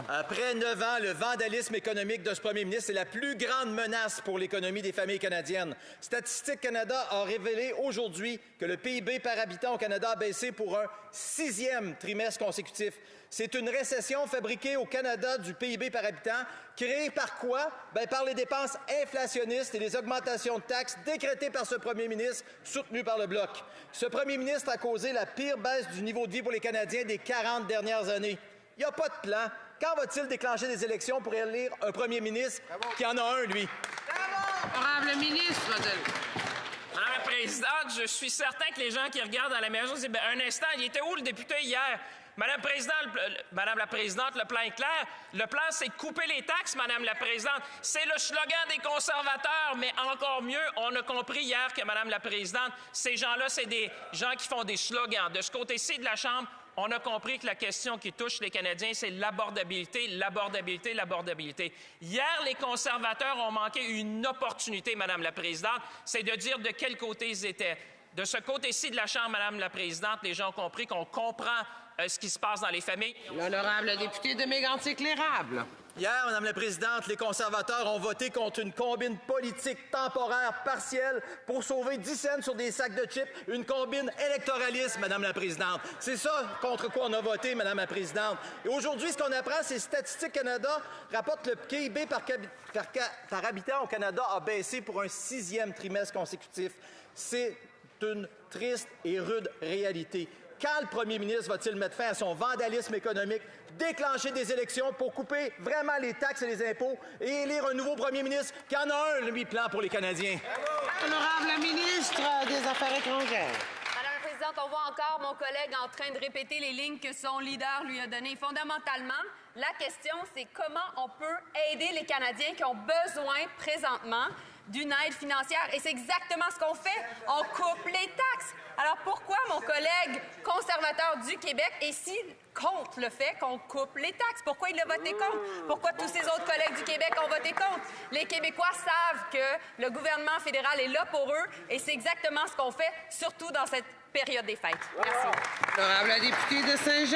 Après 9 ans, le vandalisme économique de ce premier ministre est la plus grande menace pour l'économie des familles canadiennes. Statistique Canada a révélé aujourd'hui que le PIB par habitant au Canada a baissé pour un 6e trimestre consécutif. C'est une récession fabriquée au Canada du PIB par habitant, créée par quoi? Par les dépenses inflationnistes et les augmentations de taxes décrétées par ce premier ministre, soutenu par le Bloc. Ce premier ministre a causé la pire baisse du niveau de vie pour les Canadiens des 40 dernières années. Il n'y a pas de plan. Quand va-t-il déclencher des élections pour élire un premier ministre qui en a un, lui? Honorable ministre Madame la Présidente, je suis certain que les gens qui regardent à la maison disent un instant, il était où le député hier? Madame la Présidente, le plan est clair. Le plan, c'est de couper les taxes, Madame la Présidente. C'est le slogan des conservateurs, mais encore mieux, on a compris hier que, Madame la Présidente, ces gens-là, c'est des gens qui font des slogans. De ce côté-ci de la Chambre, on a compris que la question qui touche les Canadiens, c'est l'abordabilité, l'abordabilité, l'abordabilité. Hier, les conservateurs ont manqué une opportunité, Madame la Présidente, c'est de dire de quel côté ils étaient. De ce côté-ci de la Chambre, Madame la Présidente, les gens ont compris qu'on comprend ce qui se passe dans les familles. L'honorable député de Mégantic-l'Érable. Hier, Madame la Présidente, les conservateurs ont voté contre une combine politique temporaire partielle pour sauver 10 cents sur des sacs de chips, une combine électoraliste, Madame la Présidente. C'est ça contre quoi on a voté, Madame la Présidente. Et aujourd'hui, ce qu'on apprend, c'est Statistique Canada rapporte que le PIB par habitant au Canada a baissé pour un 6e trimestre consécutif. C'est une triste et rude réalité. Quand le premier ministre va-t-il mettre fin à son vandalisme économique, déclencher des élections pour couper vraiment les taxes et les impôts et élire un nouveau premier ministre qui en a un, lui, plan pour les Canadiens? Honorable ministre des Affaires étrangères. Madame la Présidente, on voit encore mon collègue en train de répéter les lignes que son leader lui a données. Fondamentalement, la question, c'est comment on peut aider les Canadiens qui ont besoin présentement d'une aide financière. Et c'est exactement ce qu'on fait. On coupe les taxes. Alors pourquoi mon collègue conservateur du Québec est si contre le fait qu'on coupe les taxes? Pourquoi il a voté contre? Pourquoi tous ses autres collègues du Québec ont voté contre? Les Québécois savent que le gouvernement fédéral est là pour eux et c'est exactement ce qu'on fait, surtout dans cette période des fêtes. Merci. Honorable député de Saint-Jean.